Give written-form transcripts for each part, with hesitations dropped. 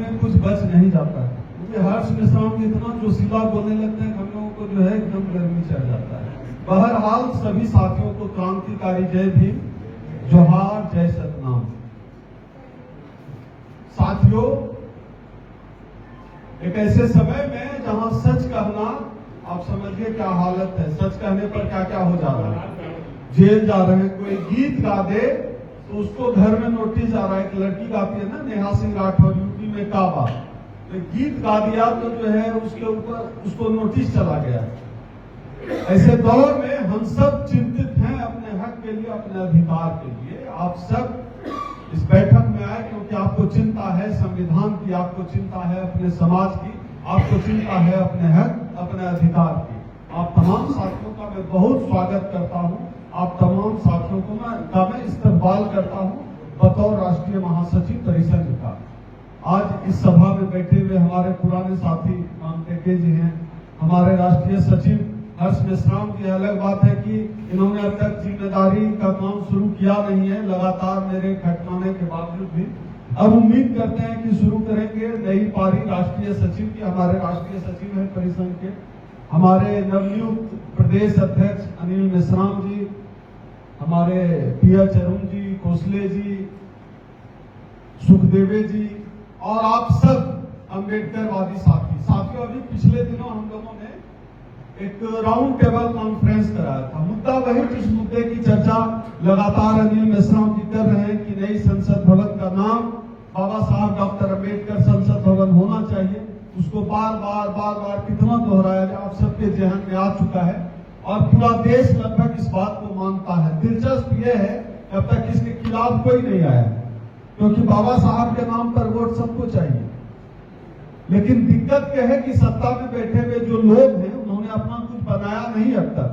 में कुछ बच नहीं जाता है, क्योंकि हर्ष मेश्राम इतना जोशीला बोलने लगते हैं हम लोगों को जो है एकदम गर्मी चढ़ जाता है। बहरहाल सभी साथियों को क्रांतिकारी जय भीम, जोहार, जय सतनाम। साथियों, एक ऐसे समय में जहां सच कहना, आप समझिए क्या हालत है, सच कहने पर क्या क्या हो जा रहा है, जेल जा रहे हैं। कोई गीत गा दे तो उसको घर में नोटिस आ रहा है। एक लड़की गाती है ना, नेहा सिंह राठौर, यूपी में काबा, तो गीत गा दिया तो जो है उसके ऊपर उसको नोटिस चला गया। ऐसे दौर में हम सब चिंतित हैं अपने हक के लिए, अपने अधिकार के लिए। आप सब इस बैठक में आए क्योंकि आपको चिंता है संविधान की, आपको चिंता है अपने समाज की, आपको चिंता है अपने हक, अपने अधिकार की। आप तमाम साथियों का मैं बहुत स्वागत करता हूं। आप तमाम साथियों को मैं इस्तकबाल करता हूं बतौर राष्ट्रीय महासचिव परिसंघ का। आज इस सभा में बैठे हुए हमारे पुराने साथी राम टेके जी हैं, हमारे राष्ट्रीय सचिव हर्ष मेश्राम की। अलग बात है कि इन्होंने अब तक जिम्मेदारी का काम शुरू किया नहीं है, लगातार मेरे खटकाने के बावजूद भी। अब उम्मीद करते हैं कि शुरू करेंगे नई पारी राष्ट्रीय सचिव की। हमारे राष्ट्रीय सचिव हैं परिसंघ के, हमारे नवनियुक्त प्रदेश अध्यक्ष अनिल मेश्राम जी, हमारे पीएच अरुण जी, कोसले जी, सुखदेवे जी और आप सब अम्बेडकरवादी साथी। साथियों, अभी पिछले दिनों हम लोगों ने एक राउंड टेबल कॉन्फ्रेंस कराया था। मुद्दा वही, जिस मुद्दे की चर्चा लगातार अनिल मेश्राम जी कर रहे हैं कि नई संसद भवन का नाम बाबा साहब डॉक्टर अम्बेडकर संसद भवन होना चाहिए। उसको बार बार कितना दोहराया जाए, आप सबके जहन में आ चुका है और पूरा देश लगभग इस बात को मानता है। दिलचस्प यह है कि अब तक इसके खिलाफ कोई नहीं आया, क्योंकि बाबा साहब के नाम पर वोट सबको चाहिए। लेकिन दिक्कत यह है कि सत्ता में बैठे हुए जो लोग हैं उन्होंने अपना कुछ बनाया नहीं अब तक।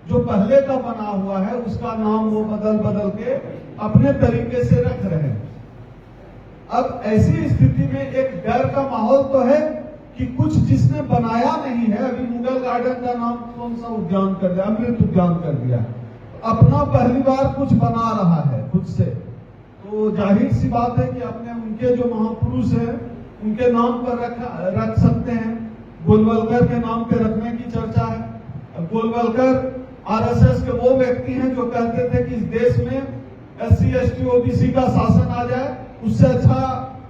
जो पहले का बना हुआ है उसका नाम वो बदल के अपने तरीके से रख रहे हैं। अब ऐसी स्थिति में एक डर का माहौल तो है कि कुछ जिसने बनाया नहीं है, अभी मुगल गार्डन का नाम कौन सा उद्यान कर दिया, अमृत उद्यान कर दिया, अपना पहली बार कुछ बना रहा है खुद से, तो जाहिर सी बात है कि अपने उनके जो महापुरुष हैं उनके नाम पर रख सकते हैं। गोलवलकर के नाम पे रखने की चर्चा है। गोलवलकर आरएसएस के वो व्यक्ति हैं जो कहते थे कि इस देश में SC ST OBC का शासन आ जाए, उससे अच्छा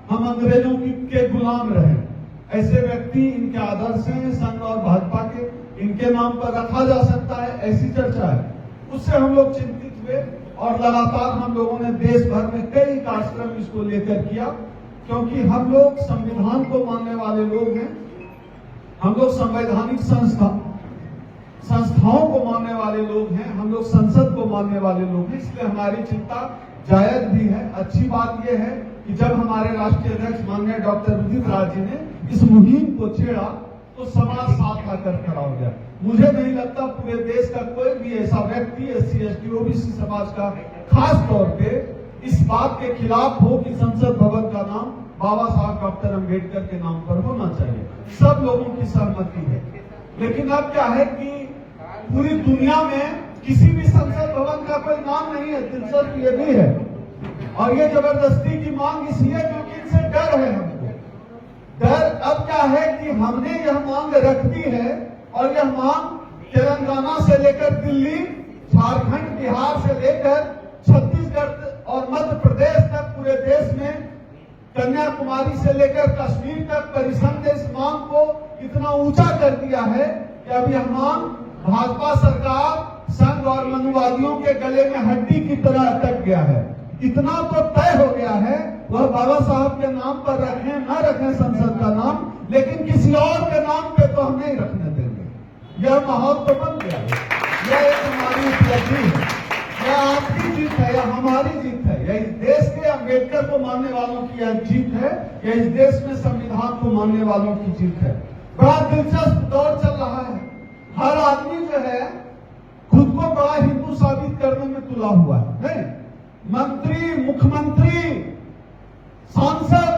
हम अंग्रेजों के गुलाम रहे। ऐसे व्यक्ति, इनके आदर्श हैं संघ और भाजपा के, इनके नाम पर रखा जा सकता है, ऐसी चर्चा है। उससे हम लोग चिंतित हुए और लगातार हम लोगों ने देश भर में कई कार्यक्रम इसको लेकर किया, क्योंकि हम लोग संविधान को मानने वाले लोग हैं, हम लोग संवैधानिक संस्थाओं को मानने वाले लोग हैं, हम लोग संसद को मानने वाले लोग हैं। इसलिए हमारी चिंता जायज भी है। अच्छी बात यह है कि जब हमारे राष्ट्रीय अध्यक्ष माननीय डॉक्टर उदित राज जी ने इस मुहिम को छेड़ा तो समाज साथ आकर खड़ा हो गया। मुझे नहीं लगता पूरे देश का कोई भी ऐसा व्यक्ति SC ST OBC समाज का खास तौर पे इस बात के खिलाफ हो कि संसद भवन का नाम बाबा साहब डॉक्टर अम्बेडकर के नाम पर होना चाहिए। सब लोगों की सहमति है। लेकिन अब क्या है कि पूरी दुनिया में किसी भी संसद भवन का कोई नाम नहीं है। दिलचस्प ये भी है, और ये जबरदस्ती की मांग इसलिए क्योंकि इनसे डर है हमको। डर अब क्या है कि हमने यह मांग रख दी है और यह मांग तेलंगाना से लेकर दिल्ली, झारखंड, बिहार से लेकर छत्तीसगढ़ और मध्य प्रदेश तक पूरे देश में, कन्याकुमारी से लेकर कश्मीर तक परिसंघ ने इस मांग को इतना ऊंचा कर दिया है कि अब यह मांग भाजपा सरकार, संघ और मनुवादियों के गले में हड्डी की तरह अटक गया है। इतना तो तय हो गया है, वह बाबा साहब के नाम पर रखें न रखें संसद का नाम, लेकिन किसी और के नाम पे तो हम नहीं रखने देंगे। यह माहौल तो बन गया है। यह एक हमारी उपलब्धि है, यह आपकी जीत है, यह हमारी जीत है, यह इस देश के अम्बेडकर को मानने वालों की यह जीत है, यह इस देश में संविधान को मानने वालों की जीत है। बड़ा दिलचस्प दौर चल रहा है। हर आदमी जो है खुद को बड़ा हिंदू साबित करने में तुला हुआ है। नहीं, मंत्री, मुख्यमंत्री, सांसद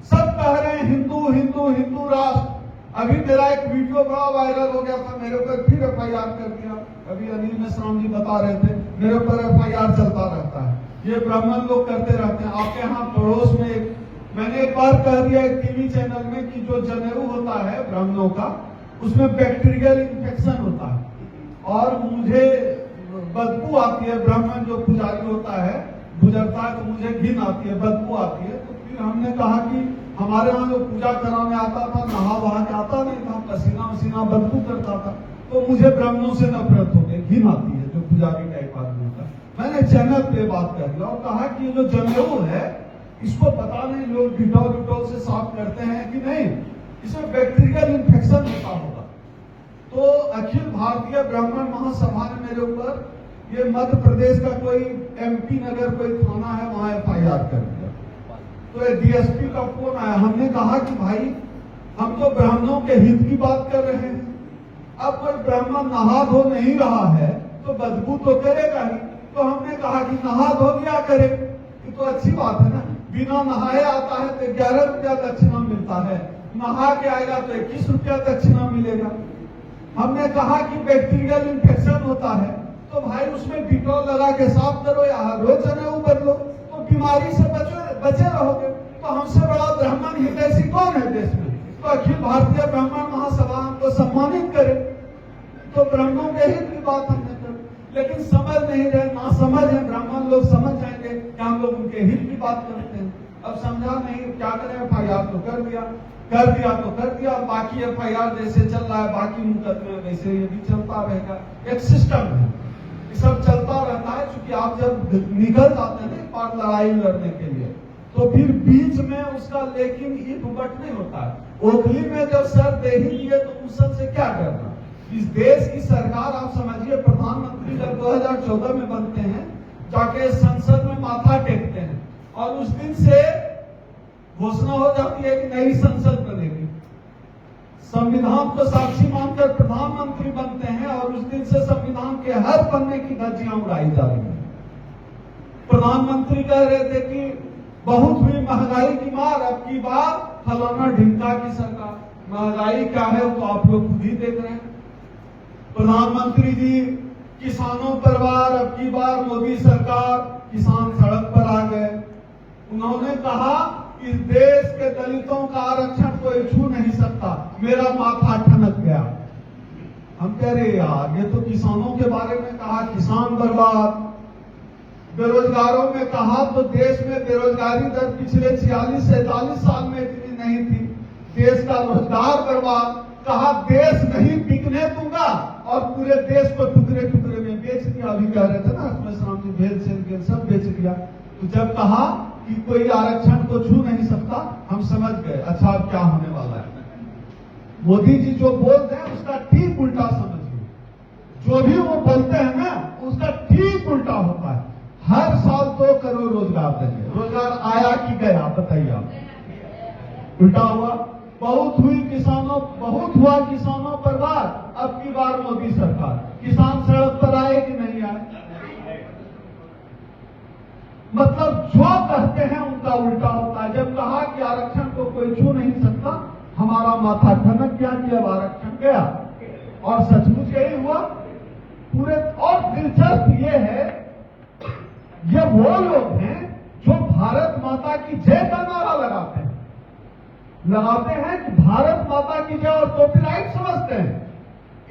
सब कह रहे हैं हिंदू हिंदू हिंदू राष्ट्र। अभी मेरा एक वीडियो बड़ा वायरल हो गया था, मेरे ऊपर फिर FIR कर दिया। अभी अनिल मेश्राम जी बता रहे थे मेरे ऊपर FIR चलता रहता है। ये ब्राह्मण लोग करते रहते हैं। आपके यहाँ पड़ोस में मैंने एक बार कह दिया, एक टीवी ब्राह्मणों का, उसमें बैक्टीरियल इन्फेक्शन होता है और मुझे बदबू आती है। ब्राह्मण जो पुजारी होता है गुजरता है तो मुझे घिन आती है, बदबू आती है। तो फिर हमने कहा कि हमारे यहाँ जो पूजा कराने आता था नहा वहा के आता नहीं था, पसीना वसीना बदबू करता था, तो मुझे ब्राह्मणों से नफरत हो गई, घिन आती है जो पुजारी टाइप आदमी होता है। मैंने चैनल पे बात कर दिया और कहा कि जो जनेऊ है इसको पता नहीं लोग डिटॉल से साफ करते हैं कि नहीं, इसमें बैक्टीरियल इन्फेक्शन होता होगा। तो अखिल भारतीय ब्राह्मण महासभा ने मेरे ऊपर, ये मध्य प्रदेश का कोई MP नगर कोई थाना है वहां FIR कर दिया। तो DSP का फोन आया, हमने कहा कि भाई हम तो ब्राह्मणों के हित की बात कर रहे हैं, अब कोई ब्राह्मण नहा धो नहीं रहा है तो बदबू तो करेगा ही। तो हमने कहा कि नहा धो क्या करे, ये तो अच्छी बात है ना, बिना नहाए आता है तो 11 रुपया दक्षिणा मिलता है, नहा के आएगा तो 21 रुपया दक्षिणा मिलेगा। हमने कहा कि बैक्टीरियल इन्फेक्शन होता है तो भाई उसमें डिटॉल लगा के साफ करो या रोज जनेऊ बदलो, तो बीमारी से बचे रहोगे। तो हमसे बड़ा ब्राह्मण हितैषी कौन है देश में? तो अखिल भारतीय ब्राह्मण महासभा हमको सम्मानित करे। तो ब्राह्मणों के हित की बात हमने कर, लेकिन समझ नहीं रहे, ना समझ है। ब्राह्मण लोग समझ जाएंगे कि हम लोग उनके हित की बात करते हैं। अब समझा नहीं, क्या करें, FIR तो कर दिया तो कर दिया, बाकी FIR जैसे चल रहा है, बाकी मुकदमे वैसे ये भी चलता रहेगा। एक सिस्टम है, ये सब चलता रहता है। क्योंकि आप जब निकल जाते हैं ना पार लड़ाई लड़ने के लिए, तो फिर बीच में उसका लेकिन इफ बट नहीं होता है। ओखली में जब सर दे ही दिए तो उस सर से क्या करना। इस देश की सरकार, आप समझिए, प्रधानमंत्री जब 2014 में बनते हैं, जाके संसद में माथा टेकते हैं और उस दिन से घोषणा हो जाती है कि नई संसद बनेगी। संविधान को साक्षी मानकर प्रधानमंत्री बनते हैं और उस दिन से संविधान के हर पन्ने की धज्जियां उड़ाई जा रही है। प्रधानमंत्री कह रहे थे कि बहुत हुई महंगाई की मार, अब की बार फलाना ढिंका की सरकार। महंगाई क्या है वो तो आप लोग खुद ही देख रहे हैं। प्रधानमंत्री जी किसानों पर वार, अब की बार मोदी सरकार, किसान सड़क पर आ गए। उन्होंने कहा इस देश के दलितों का आरक्षण कोई छू नहीं सकता, मेरा माथा ठनक गया। हम कह रहे यार, ये तो किसानों के बारे में कहा, किसान बर्बाद। बेरोजगारों में कहा तो देश में बेरोजगारी दर पिछले 46-47 साल में इतनी नहीं थी। देश का रोजगार बर्बाद, कहा देश नहीं बिकने दूंगा और पूरे देश को टुकड़े टुकड़े में बेच दिया। अभी कह रहे थे ना राम जी, भेल सेल सब बेच दिया। तो जब कहा कि कोई आरक्षण को छू नहीं सकता, हम समझ गए अच्छा अब क्या होने वाला है। मोदी जी जो बोलते हैं उसका ठीक उल्टा समझिए, जो भी वो बोलते हैं ना उसका ठीक उल्टा होता है। हर साल 2 करोड़ रोजगार देंगे, रोजगार आया कि गया बताइए आप? उल्टा हुआ। बहुत हुआ किसानों पर वार, अब की बार मोदी सरकार, किसान सड़क पर आए कि नहीं आए? मतलब जो कहते हैं उनका उल्टा होता है। जब कहा कि आरक्षण को कोई छू नहीं सकता, हमारा माथा ठनक गया कि अब आरक्षण गया, और सचमुच यही हुआ पूरे। और दिलचस्प ये है, ये वो लोग हैं जो भारत माता की जय का नारा लगाते हैं कि भारत माता की जय, और कॉपीराइट समझते हैं।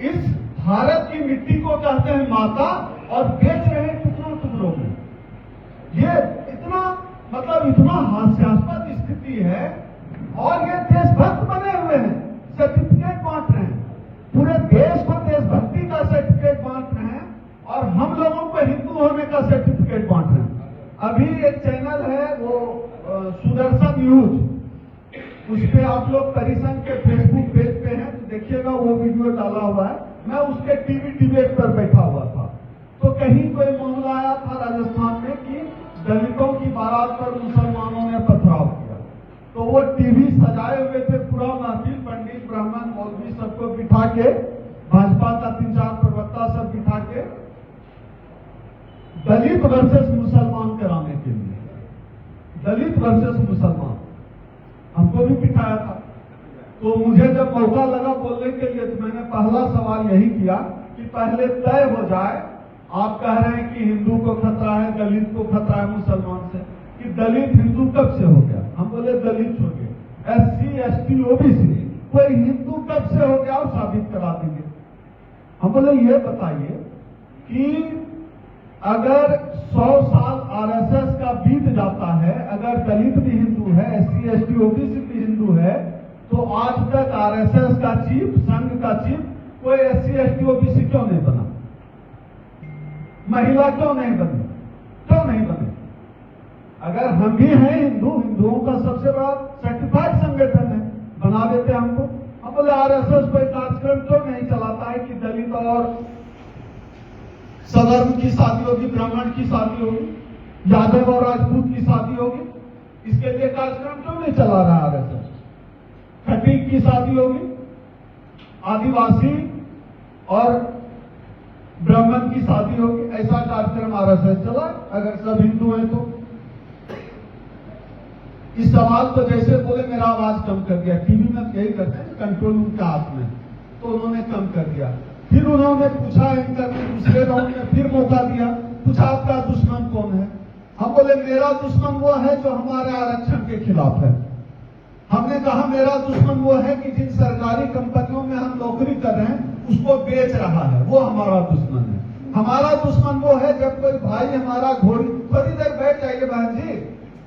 इस भारत की मिट्टी को कहते हैं माता और बेच रहे हैं टुकड़ों में। ये इतना हास्यास्पद स्थिति है। और ये देशभक्त बने हुए हैं, सर्टिफिकेट बांट रहे हैं, पूरे देश को देशभक्ति का सर्टिफिकेट बांट रहे हैं और हम लोगों को हिंदू होने का सर्टिफिकेट बांट रहे हैं। अभी एक चैनल है वो सुदर्शन न्यूज, उस पे आप लोग परिसंघ के फेसबुक पेज पे हैं तो देखिएगा, वो वीडियो डाला हुआ है। मैं उसके टीवी डिबेट पर बैठा हुआ था, तो कहीं कोई मामला आया था राजस्थान में कि दलितों की बारात पर मुसलमानों ने पथराव किया। तो वो टीवी सजाए हुए थे, पूरा महफिल, पंडित ब्राह्मण मौलवी सबको बिठा के, भाजपा का 3-4 प्रवक्ता सब बिठा के दलित वर्सेस मुसलमान कराने के लिए, दलित वर्सेस मुसलमान हमको भी बिठाया था। तो मुझे जब मौका लगा बोलने के लिए तो मैंने पहला सवाल यही किया कि पहले तय हो जाए, आप कह रहे हैं कि हिंदू को खतरा है, दलित को खतरा है मुसलमान से, कि दलित हिंदू कब से हो गया? हम बोले दलित हो गए, SC ST OBC कोई हिंदू कब से हो गया, साबित करा दीजिए। हम बोले ये बताइए कि अगर 100 साल आरएसएस का बीत जाता है, अगर दलित भी हिंदू है, SC ST OBC भी हिंदू है, तो आज तक आरएसएस का चीफ, संघ का चीफ कोई SC ST OBC क्यों नहीं बना? महिला क्यों नहीं बनी? क्यों नहीं बनी? अगर हम भी हैं हिंदू, हिंदुओं का सबसे बड़ा सर्टिफाइड संगठन है, बना देते हमको। हम बोले आरएसएस कोई कार्यक्रम क्यों नहीं चलाता है कि दलित और सवर्ण की शादी होगी, ब्राह्मण की शादी होगी, यादव और राजपूत की शादी होगी, इसके लिए कार्यक्रम क्यों नहीं चला रहा आरएसएस? खटीक की शादी होगी, आदिवासी और ब्राह्मण की शादी होगी, ऐसा कार्यक्रम आरएसएस चला अगर सब हिंदू हैं तो। इस सवाल को जैसे बोले मेरा आवाज कम कर दिया, टीवी में यही करते हैं, कंट्रोल उनके हाथ में, तो उन्होंने कम कर दिया। फिर उन्होंने पूछा एंकर ने, दूसरे राउंड में फिर मौका दिया, पूछा आपका दुश्मन कौन है? हम बोले मेरा दुश्मन वो है जो हमारे आरक्षण के खिलाफ है। हमने कहा मेरा दुश्मन वो है कि जिन सरकारी कंपनियों में हम नौकरी कर रहे हैं उसको बेच रहा है, वो हमारा दुश्मन है। हमारा दुश्मन वो है जब कोई भाई हमारा घोड़ी, थोड़ी देर बैठ जाइए बहन जी,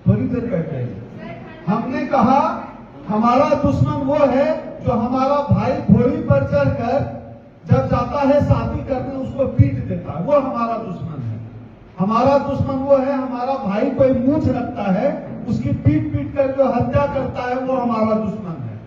थोड़ी देर बैठ जाइए। हमने कहा हमारा दुश्मन वो है जो हमारा भाई घोड़ी पर चढ़कर जब जाता है शादी करने उसको पीट देता है, वो हमारा दुश्मन है। हमारा दुश्मन वो है हमारा भाई कोई मूंछ रखता है, उसकी पीट पीट कर जो हत्या करता है, वो हमारा दुश्मन है।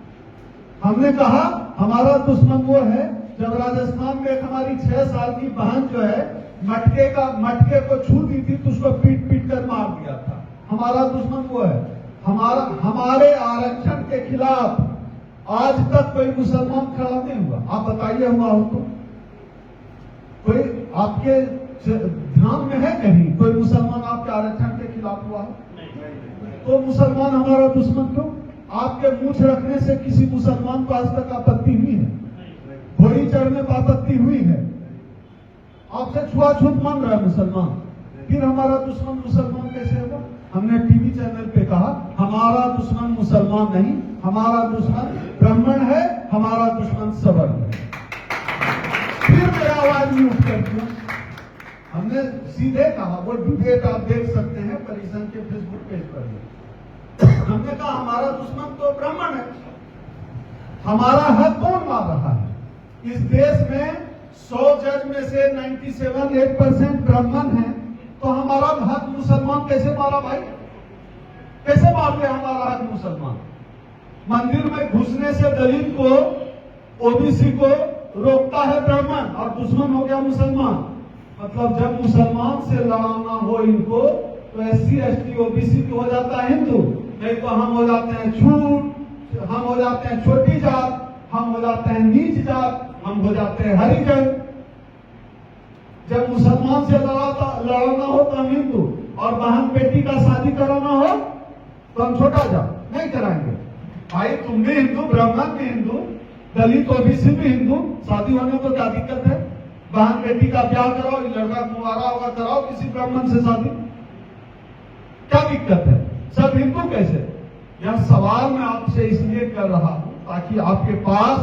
हमने कहा हमारा दुश्मन वो है जब राजस्थान में एक हमारी 6 साल की बहन जो है मटके को छू दी थी तो उसको पीट पीट कर मार दिया था, हमारा दुश्मन वो है। हमारे आरक्षण के खिलाफ आज तक कोई मुसलमान खड़ा नहीं हुआ। आप बताइए हुआ हो तो? कोई आपके ध्यान में है कहीं कोई मुसलमान आपके आरक्षण के खिलाफ हुआ है? तो मुसलमान हमारा दुश्मन क्यों? आपके मूंछ रखने से किसी मुसलमान को आज तक आपत्ति हुई है? घोड़ी चढ़ने पर आपत्ति हुई है? आपसे छुआछूत मान रहा है मुसलमान, फिर हमारा दुश्मन मुसलमान कैसे होगा? हमने टीवी चैनल पे कहा हमारा दुश्मन मुसलमान नहीं, हमारा दुश्मन ब्राह्मण है, हमारा दुश्मन सवर्ण है। फिर मेरा आवाज म्यूट कर दिया। हमने सीधे कहा, वो डिबेट आप देख सकते हैं परिसंघ के फेसबुक पेज पर। हमने कहा हमारा दुश्मन तो ब्राह्मण है, हमारा हक कौन मार रहा है? इस देश में 100 जज में से 97-8% ब्राह्मण है, तो हमारा हक मुसलमान कैसे मारा भाई? कैसे मार दे हमारा हक मुसलमान? मंदिर में घुसने से दलित को, ओबीसी को रोकता है ब्राह्मण और दुश्मन हो गया मुसलमान। मतलब जब मुसलमान से लड़ाना हो इनको तो SC ST OBC हो जाता है हिंदू, नहीं तो हम हो जाते हैं छूट, हम हो जाते हैं छोटी जात, हम हो जाते हैं नीच जात, हम हो जाते हैं हरिजन। जब मुसलमान से लड़ाना हो तो हम हिंदू, और बहन बेटी का शादी कराना हो तो हम छोटा जात नहीं कराएंगे। भाई तुम भी हिंदू, ब्राह्मण भी हिंदू, दलित OBC भी हिंदू, शादी होने तो क्या दिक्कत है? बहन बेटी का ब्याह कराओ, लड़का कुंवारा होगा कराओ किसी ब्राह्मण से शादी, क्या दिक्कत है? सब हिंदू कैसे? यह सवाल मैं आपसे इसलिए कर रहा हूं ताकि आपके पास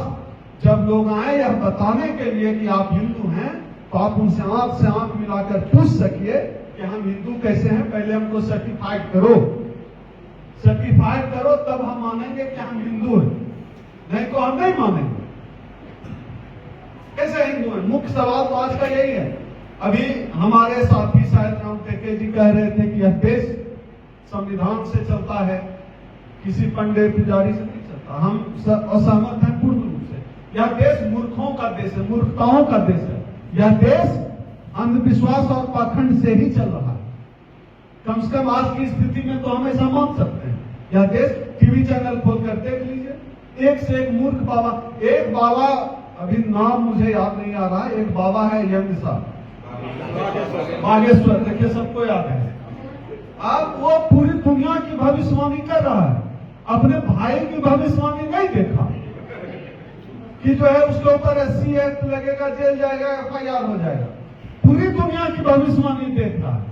जब लोग आए यह बताने के लिए कि आप हिंदू हैं तो आप उनसे आंख से आंख मिलाकर पूछ सकिए कि हम हिंदू कैसे हैं। पहले हमको सर्टिफाइड करो, सर्टिफाइड करो तब हम मानेंगे कि हम हिंदू हैं, नहीं तो हम नहीं मानेंगे। कैसे हिंदू हैं? मुख्य सवाल तो आज का यही है। अभी हमारे साथी शायद राम टेके जी कह रहे थे कि यह देश संविधान से चलता है, किसी पंडित पुजारी से नहीं चलता। हम असहमत हैं पूर्ण रूप से। यह देश मूर्खों का देश है, मूर्खताओं का देश है। यह देश अंधविश्वास और पाखंड से ही चल रहा है। कम से कम आज की स्थिति में तो हम ऐसा मान सकते हैं। यह देश टीवी चैनल खोलकर देख लीजिए, एक से एक मूर्ख बाबा। एक बाबा, अभी नाम मुझे याद नहीं आ रहा है, एक बाबा है यंग साहब बागेश्वर, देखिए सबको याद है। अब वो पूरी दुनिया की भविष्यवाणी कर रहा है, अपने भाई की भविष्यवाणी नहीं देखा कि जो है उसके ऊपर SC एक्ट लगेगा, जेल जाएगा, FIR हो जाएगा। पूरी दुनिया की भविष्यवाणी देख रहा है।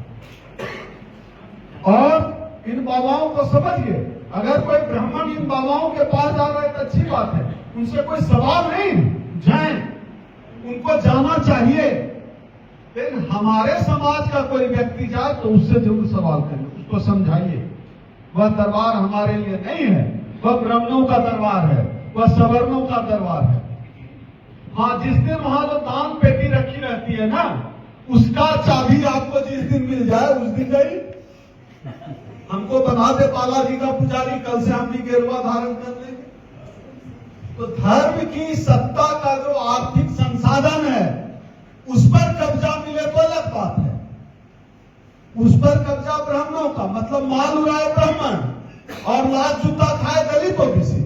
और इन बाबाओं को समझिए, अगर कोई ब्राह्मण इन बाबाओं के पास जा रहा है तो अच्छी बात है, उनसे कोई सवाल नहीं, जाएं, उनको जाना चाहिए। लेकिन हमारे समाज का कोई व्यक्ति जाए तो उससे जरूर सवाल करें, उसको समझाइए वह दरबार हमारे लिए नहीं है, वह ब्राह्मणों का दरबार है, वह सवर्णों का दरबार है। हाँ, जिस दिन वहां जो दान पेटी रखी रहती है ना, उसका चाबी आपको जिस दिन मिल जाए उस दिन गई। हमको बना दे बालाजी का पुजारी, कल से हम भी गेरुआ धारण कर लेंगे। तो धर्म की सत्ता का जो आर्थिक संसाधन है उस पर कब्जा मिले तो अलग बात है। उस पर कब्जा ब्राह्मणों का, मतलब माल उड़ाए ब्राह्मण और लात जूता खाए दलित ओबीसी।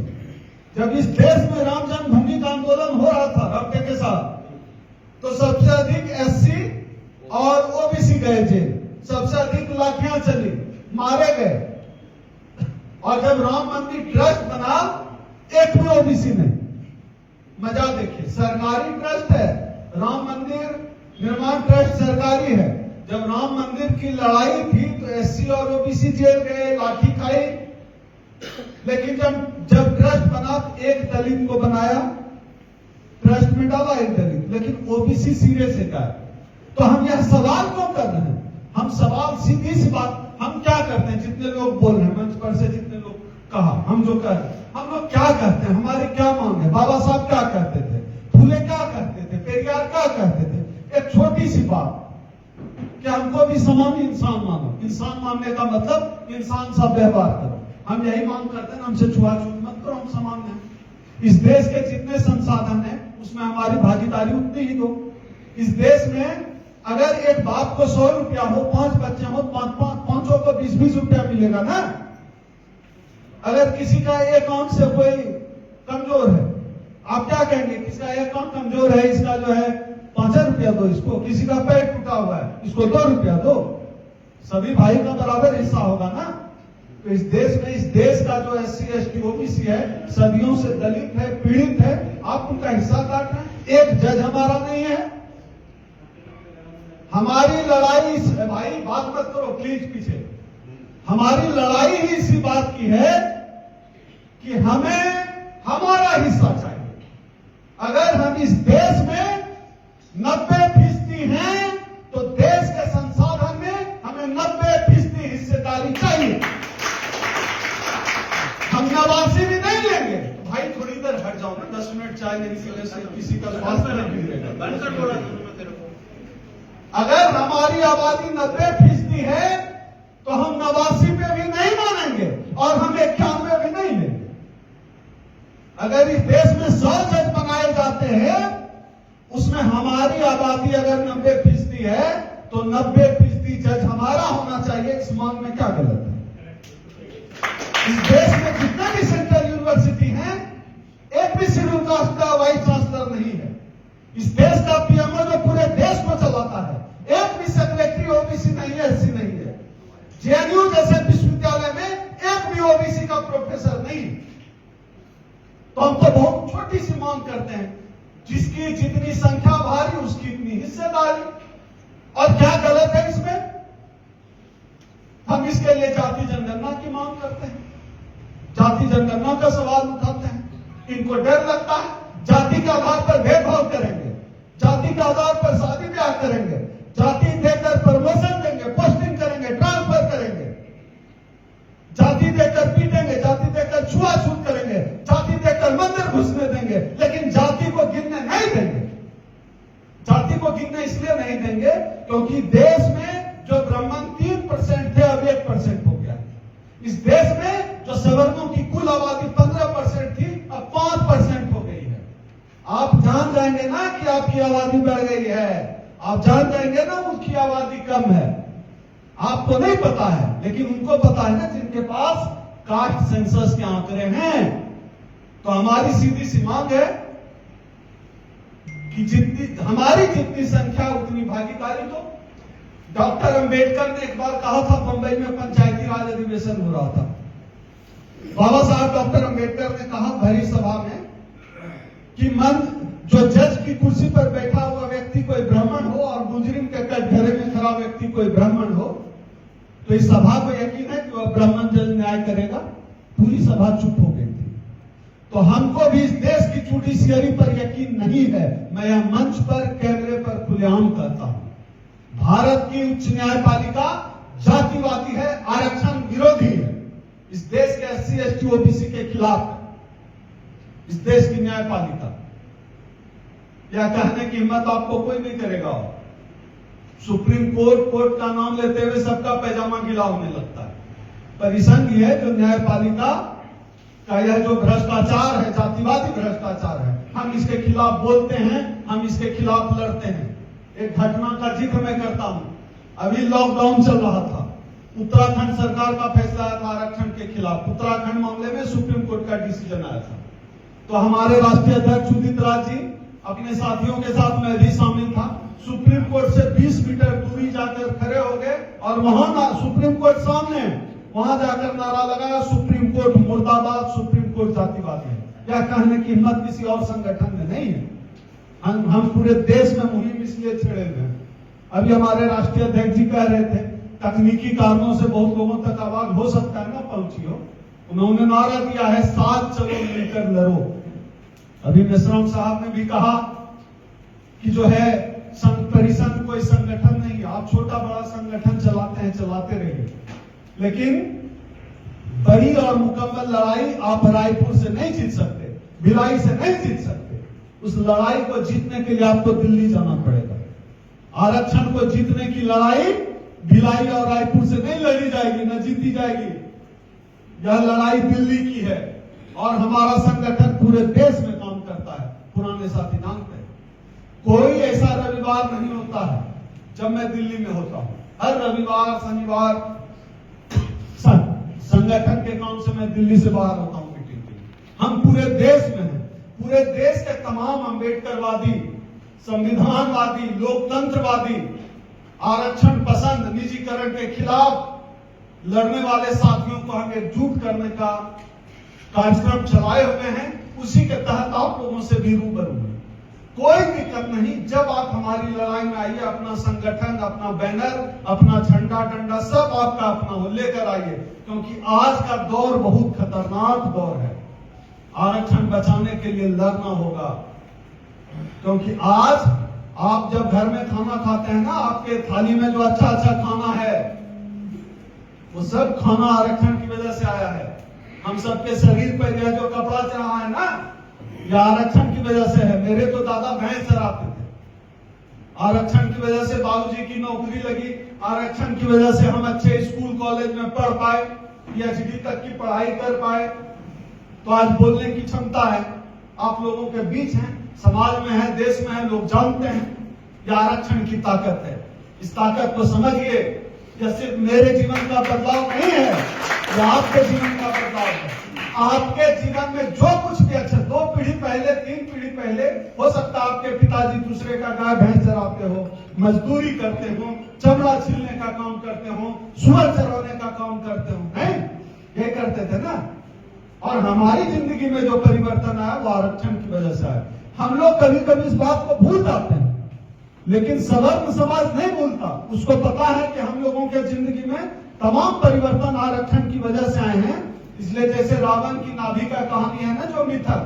जब इस देश में राम जन्मभूमि का आंदोलन हो रहा था रबके के साथ, तो सबसे अधिक एससी और ओबीसी गए जेल, सबसे अधिक लाठियां चली, मारे गए। और जब राम मंदिर ट्रस्ट बना, एक भी ओबीसी नहीं। मजा देखिए, सरकारी ट्रस्ट है, राम मंदिर निर्माण ट्रस्ट सरकारी है। जब राम मंदिर की लड़ाई थी तो एससी और ओबीसी जेल गए, लाठी खाई। लेकिन जब ट्रस्ट बना तो एक दलित को बनाया, ट्रस्ट में डाला एक दलित, लेकिन ओबीसी सिरे से गए। तो हम यह सवाल क्यों कर रहे हैं? हम सवाल सीधी सी बात, हम क्या करते हैं? जितने लोग बोल रहे हैं मंच पर से, जितने लोग कहा, हम जो कर रहे हैं, हम लोग क्या करते हैं? हमारी क्या मांग है? बाबा साहब क्या करते थे, फूले क्या करते थे, पेरियार क्या करते थे? एक छोटी सी बात कि हमको भी समान इंसान मानो। इंसान मानने का मतलब इंसान सा व्यवहार करो। हम यही मांग करते हैं, हमसे छुआछूत मत करो, हम समान हैं। इस देश के जितने संसाधन हैं उसमें हमारी भागीदारी उतनी ही दो। इस देश में अगर एक बाप को 100 रुपया हो, 5 बच्चे हो, 500 को 20-20 रुपया मिलेगा ना। अगर किसी का अकाउंट से कोई कमजोर है, आप क्या कहेंगे? किसका अकाउंट कमजोर है, इसका जो है 5 रुपया दो इसको। किसी का पैर टूटा हुआ है, इसको 2 रुपया दो। सभी भाई का बराबर हिस्सा होगा ना। तो इस देश का जो एससी एसटी ओबीसी है, सदियों से दलित है, पीड़ित है, आप उनका हिस्सा काट रहे हैं। एक जज हमारा नहीं है। हमारी लड़ाई भाई, बात मत करो प्लीज पीछे। हमारी लड़ाई ही इसी बात की है कि हमें हमारा हिस्सा चाहिए। अगर हम इस देश में 90% हैं तो देश के संसाधन में हमें 90% हिस्सेदारी चाहिए। हम 89 भी नहीं लेंगे। भाई थोड़ी देर हट जाओ ना, 10 मिनट चाय लेने के लिए से किसी का स्वास्थ्य नहीं बिगड़ेगा। अगर हमारी आबादी 90% है तो हम 89 पे भी नहीं मानेंगे और हम 91 भी नहीं लेंगे। अगर इस देश में 100 जज बनाए जाते हैं, उसमें हमारी आबादी अगर 90% है तो 90% जज हमारा होना चाहिए। इस मांग में क्या गलत है? इस देश में जितने भी सेंट्रल यूनिवर्सिटी हैं, एक भी शेड्यूल कास्ट का वाइस चांसलर नहीं है। इस देश का पीएमओ जो पूरे देश को चलाता है, एक भी सेक्रेटरी ओबीसी नहीं है, एससी नहीं है। जेएनयू जैसे विश्वविद्यालय में एक भी ओबीसी का प्रोफेसर नहीं। तो हम तो बहुत छोटी सी मांग करते हैं, जिसकी जितनी संख्या भारी उसकी इतनी हिस्सेदारी। और क्या गलत है इसमें? हम इसके लिए जाति जनगणना की मांग करते हैं, जाति जनगणना का सवाल उठाते हैं। इनको डर लगता है जाति के आधार पर भेदभाव करेंगे, जाति के आधार पर शादी ब्याह करेंगे, जाति देकर प्रमोशन देंगे, पोस्टिंग करेंगे, ट्रांसफर करेंगे, जाति देकर पीटेंगे, जाति देकर छुआछूत करेंगे, जाति देकर मंदिर घुसने देंगे, लेकिन जाति को गिनने नहीं देंगे। जाति को गिनने इसलिए नहीं देंगे क्योंकि देश में जो ब्राह्मण 3% थे अब 1% हो गया। इस देश में जो सवर्णों की कुल आबादी 15% थी अब 5% हो गई है। आप जान जाएंगे ना कि आपकी आबादी बढ़ गई है, आप जान जाएंगे ना उनकी आबादी कम है। आपको नहीं पता है, लेकिन उनको पता है ना, जिनके पास कास्ट सेंसस के आंकड़े हैं। तो हमारी सीधी सी मांग है कि हमारी जितनी संख्या उतनी भागीदारी दो। डॉक्टर अंबेडकर ने एक बार कहा था, बंबई में पंचायती राज अधिवेशन हो रहा था। बाबा साहब डॉक्टर अंबेडकर ने कहा भरी सभा में कि जो जज की कुर्सी पर बैठा हुआ व्यक्ति कोई ब्राह्मण हो और मुजरिम के कटघरे में खड़ा व्यक्ति कोई ब्राह्मण हो, तो इस सभा को यकीन है कि वह ब्राह्मण जज न्याय करेगा। पूरी सभा चुप हो गई थी। तो हमको भी इस देश की जुडिशियरी पर यकीन नहीं है। मैं यह मंच पर कैमरे पर खुलेआम कहता हूं, भारत की उच्च न्यायपालिका जातिवादी है, आरक्षण विरोधी है, इस देश के SC ST OBC के खिलाफ है। इस देश की न्यायपालिका यह कहने की हिम्मत आपको कोई नहीं करेगा। सुप्रीम कोर्ट का नाम लेते हुए सबका पैजामा गीला होने लगता है। परिसंघ है जो न्यायपालिका का यह जो भ्रष्टाचार है, जातिवादी भ्रष्टाचार है, हम इसके खिलाफ बोलते हैं, हम इसके खिलाफ लड़ते हैं। एक घटना का जिक्र मैं करता हूं। अभी लॉकडाउन चल रहा था, उत्तराखंड सरकार का फैसला आया था आरक्षण के खिलाफ। उत्तराखंड मामले में सुप्रीम कोर्ट का डिसीजन आया था। तो हमारे राष्ट्रीय अध्यक्ष उदित राज जी अपने साथियों के साथ मैं भी शामिल था, सुप्रीम कोर्ट से 20 मीटर दूरी जाकर खड़े हो गए और वहां सुप्रीम कोर्ट सामने, वहां जाकर नारा लगाया, सुप्रीम कोर्ट मुर्दाबाद, सुप्रीम कोर्ट जातिवादी है। यह कहने की हिम्मत किसी और संगठन में नहीं है। हम पूरे देश में मुहिम इसलिए छेड़े हुए हैं। अभी हमारे राष्ट्रीय अध्यक्ष जी कह रहे थे तकनीकी कारणों से बहुत लोगों तक आवाज हो सकता है ना पहुंची हो। उन्होंने नारा दिया है, साथ चलो मिलकर लड़ो। अभी मेश्राम साहब ने भी कहा कि जो है परिसंघ कोई संगठन नहीं है, आप छोटा बड़ा संगठन चलाते हैं, चलाते रहिए, लेकिन बड़ी और मुकम्मल लड़ाई आप रायपुर से नहीं जीत सकते, भिलाई से नहीं जीत सकते। उस लड़ाई को जीतने के लिए आपको दिल्ली जाना पड़ेगा। आरक्षण को जीतने की लड़ाई भिलाई और रायपुर से नहीं लड़ी जाएगी, न जीती जाएगी। यह लड़ाई दिल्ली की है और हमारा संगठन पूरे देश में काम करता है। पुराने साथी जानते हैं, कोई ऐसा रविवार नहीं होता है जब मैं दिल्ली में होता हूं। हर रविवार शनिवार संगठन के काम से मैं दिल्ली से बाहर होता हूं मीटिंग के लिए। हम पूरे देश में हैं, पूरे देश के तमाम अम्बेडकरवादी, संविधानवादी, लोकतंत्रवादी, आरक्षण पसंद, निजीकरण के खिलाफ लड़ने वाले साथियों को हम एकजुट करने का कार्यक्रम चलाए हुए हैं। उसी के तहत आप लोगों से भी रूबरू हैं। कोई दिक्कत नहीं, जब आप हमारी लड़ाई में आइए, अपना संगठन, अपना बैनर, अपना झंडा डंडा सब आपका अपना हो, लेकर आइए, क्योंकि आज का दौर बहुत खतरनाक दौर है। आरक्षण बचाने के लिए लड़ना होगा, क्योंकि आज आप जब घर में खाना खाते हैं ना, आपके थाली में जो अच्छा अच्छा खाना है वो सब खाना आरक्षण की वजह से आया है। हम सबके शरीर पर यह जो कपड़ा चढ़ा है ना, यह आरक्षण की वजह से है। मेरे तो दादा भैंस चराते थे, आरक्षण की वजह से बाबूजी की नौकरी लगी, आरक्षण की वजह से हम अच्छे स्कूल कॉलेज में पढ़ पाए, PhD तक की पढ़ाई कर पाए। तो आज बोलने की क्षमता है, आप लोगों के बीच है, समाज में है, देश में है, लोग जानते हैं यह आरक्षण की ताकत है। इस ताकत को समझिए। यह सिर्फ मेरे जीवन का बदलाव नहीं है, यह आपके जीवन का बदलाव है। आपके जीवन में जो कुछ भी अच्छा, 2 पीढ़ी पहले, 3 पीढ़ी पहले हो सकता है आपके पिताजी दूसरे का गाय भैंस चराते हो, मजदूरी करते हो, चमड़ा छीलने का काम करते हो, सुअर चराने का काम करते हो, नहीं ये करते थे ना। और हमारी जिंदगी में जो परिवर्तन आया वो आरक्षण की वजह से आया। हम लोग कभी कभी इस बात को भूल जाते हैं, लेकिन सवर्ण समाज नहीं भूलता। उसको पता है कि हम लोगों के जिंदगी में तमाम परिवर्तन आरक्षण की वजह से आए हैं। इसलिए जैसे रावण की नाभि का कहानी है ना, जो मिथक,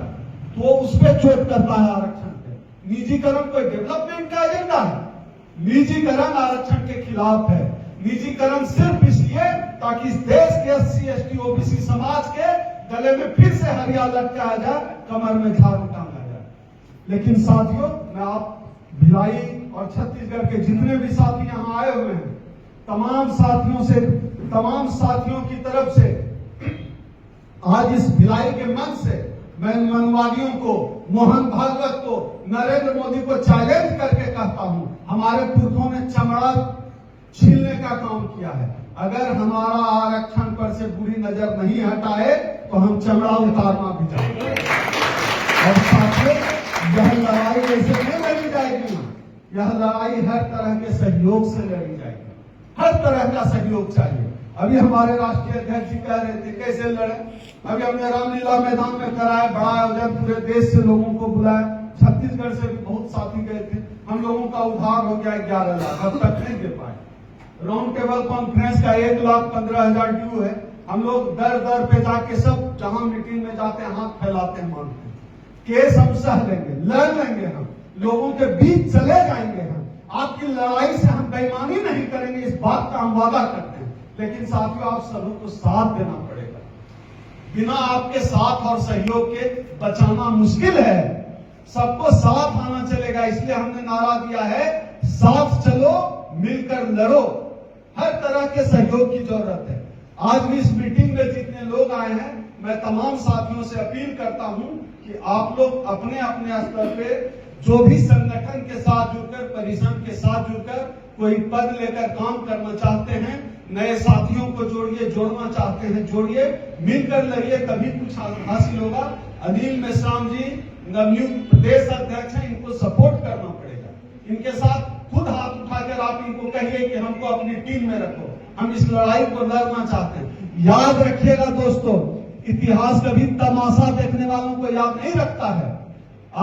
तो उस पर चोट करता है आरक्षण पे। निजीकरण कोई डेवलपमेंट का एजेंडा है, निजीकरण आरक्षण के खिलाफ है। निजीकरण सिर्फ इसलिए ताकि इस देश के SC ST OBC समाज के गले में फिर से हरिया लटकाया जाए, कमर में झाड़ू टांगा जाए। लेकिन साथियों, मैं आप भिलाई और छत्तीसगढ़ के जितने भी साथी यहाँ आए हुए हैं, तमाम साथियों की तरफ से आज इस भिलाई के मंच से मैं मनवादियों को, मोहन भागवत को, नरेंद्र मोदी को चैलेंज करके कहता हूं, हमारे पुरखों ने चमड़ा छीलने का काम किया है। अगर हमारा आरक्षण पर से बुरी नजर नहीं हटाए तो हम चमड़ा उतारना भी चाहेंगे। और साथियों, यह लड़ाई ऐसे नहीं लड़ी जाएगी, यह लड़ाई हर तरह के सहयोग से लड़ी जाएगी। हर तरह का सहयोग चाहिए। अभी हमारे राष्ट्रीय अध्यक्ष जी कह रहे थे कैसे लड़े। अभी हमने रामलीला मैदान में कराया, बड़ा आयोजन, पूरे देश से लोगों को बुलाया, छत्तीसगढ़ से भी बहुत साथी गए थे। हम लोगों का उधार हो गया 11 लाख, अब तक नहीं दे पाए। राउंड टेबल कॉन्फ्रेंस का 1,15,000 ड्यू है, हम लोग दर दर पे जाके सब जहां मीटिंग में जाते हैं हाथ फैलाते हैं, मांगते हैं। केस हम सह लेंगे, लड़ लेंगे, हम लोगों के बीच चले जाएंगे, हम आपकी लड़ाई से हम बेईमानी नहीं करेंगे, इस बात का हम वादा करते हैं। लेकिन साथियों, आप सबों को साथ देना पड़ेगा। बिना आपके साथ और सहयोग के बचाना मुश्किल है। सबको साथ आना चलेगा, इसलिए हमने नारा दिया है, साथ चलो मिलकर लड़ो। हर तरह के सहयोग की जरूरत है। आज भी इस मीटिंग में जितने लोग आए हैं, मैं तमाम साथियों से अपील करता हूं कि आप लोग अपने अपने स्तर पे जो भी संगठन के साथ जुड़कर, परिश्रम के साथ जुड़कर कोई पद लेकर काम करना चाहते हैं, नए साथियों को जोड़िए, जोड़ना चाहते हैं जोड़िए, मिलकर लड़िए, तभी कुछ हासिल होगा। अनिल मेश्राम जी नवनियुक्त प्रदेश अध्यक्ष हैं, इनको सपोर्ट करना पड़ेगा। इनके साथ खुद हाथ उठाकर आप इनको कहिए कि हमको अपनी टीम में रखो, हम इस लड़ाई को लड़ना चाहते हैं। याद रखिएगा दोस्तों, इतिहास कभी तमाशा देखने वालों को याद नहीं रखता है।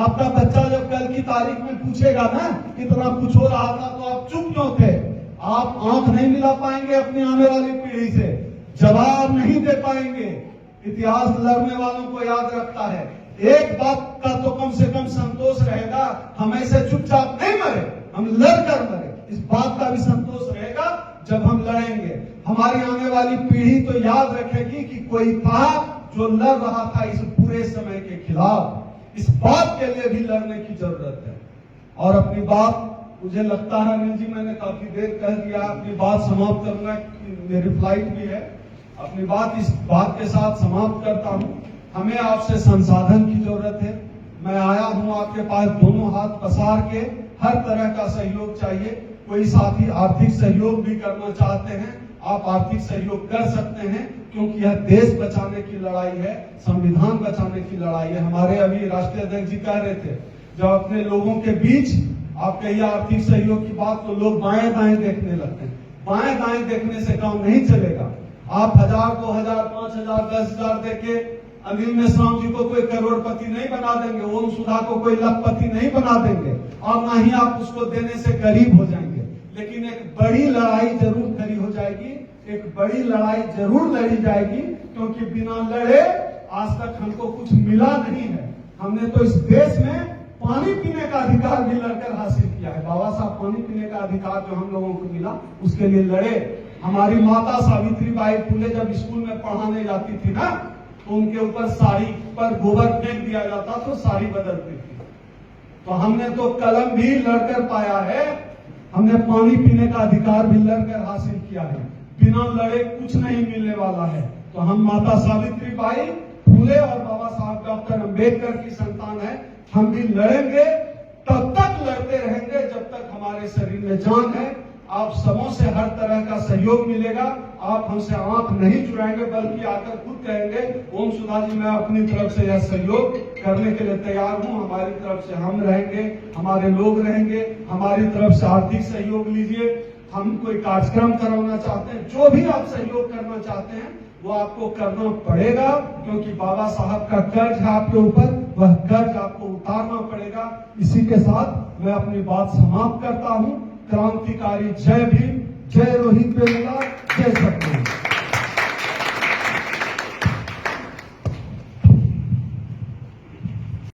आपका बच्चा जब कल की तारीख में पूछेगा ना कितना कुछ हो रहा था तो आप चुप क्यों थे, आप आंख नहीं मिला पाएंगे अपनी आने वाली पीढ़ी से, जवाब नहीं दे पाएंगे। इतिहास लड़ने वालों को याद रखता है। एक बात का तो कम से कम संतोष रहेगा, हम ऐसे चुपचाप नहीं मरे, हम लड़कर मरे। इस बात का भी संतोष रहेगा जब हम लड़ेंगे। हमारी आने वाली पीढ़ी तो याद रखेगी कि कोई था जो लड़ रहा था इस पूरे समय के खिलाफ। इस बात के लिए भी लड़ने की जरूरत है। और अपनी बात, मुझे लगता है अनिल जी मैंने काफी देर कह दिया, अपनी बात समाप्त करना, मेरी फ्लाइट भी है। अपनी बात इस बात के साथ समाप्त करता हूं, हमें आपसे संसाधन की जरूरत है। मैं आया हूं आपके पास दोनों हाथ पसार के, हर तरह का सहयोग चाहिए। कोई साथी आर्थिक सहयोग भी करना चाहते हैं, आप आर्थिक सहयोग कर सकते हैं, क्योंकि यह देश बचाने की लड़ाई है, संविधान बचाने की लड़ाई है। हमारे अभी राष्ट्रीय अध्यक्ष जी कह रहे थे, जब अपने लोगों के बीच आप कहिए आर्थिक सहयोग की बात तो लोग बाएं दाएं देखने लगते हैं। बाएं दाएं देखने से काम नहीं चलेगा। आप 1000, 2000, 5000, 10,000 देके अनिल मेश्राम जी को कोई करोड़पति नहीं बना देंगे, ओम सुधा को कोई लखपति नहीं बना देंगे, और ना ही आप उसको देने से गरीब हो जाएंगे। लेकिन एक बड़ी लड़ाई जरूर खड़ी हो जाएगी, एक बड़ी लड़ाई जरूर लड़ी जाएगी, क्योंकि बिना लड़े आज तक हमको कुछ मिला नहीं है। हमने तो इस देश में पानी पीने का अधिकार भी लड़कर हासिल किया है। बाबा साहब पानी पीने का अधिकार जो हम लोगों को मिला, उसके लिए लड़े। हमारी माता सावित्रीबाई फुले जब स्कूल में पढ़ाने जाती थी ना, तो उनके ऊपर साड़ी पर गोबर फेंक दिया जाता तो साड़ी बदलती थी। तो हमने तो कलम भी लड़कर पाया है, हमने पानी पीने का अधिकार भी लड़कर हासिल किया है। बिना लड़े कुछ नहीं मिलने वाला है। तो हम माता सावित्रीबाई फुले और बाबा साहब डॉक्टर अम्बेडकर की संतान है। हम भी लड़ेंगे, तब तक लड़ते रहेंगे जब तक हमारे शरीर में जान है। आप सबों से हर तरह का सहयोग मिलेगा। आप हमसे आंख नहीं चुराएंगे, बल्कि आकर खुद कहेंगे, ओम सुधा जी मैं अपनी तरफ से यह सहयोग करने के लिए तैयार हूं। हमारी तरफ से हम रहेंगे, हमारे लोग रहेंगे, हमारी तरफ से आर्थिक सहयोग लीजिए। हम कोई कार्यक्रम करवाना चाहते हैं, जो भी आप सहयोग करना चाहते हैं वो आपको करना पड़ेगा, क्योंकि बाबा साहब का कर्ज है आपके ऊपर, वह कर्ज आपको उतारना पड़ेगा। इसी के साथ मैं अपनी बात समाप्त करता हूं। क्रांतिकारी जय भीम, जय रोहित वेमुला, जय सतनाम।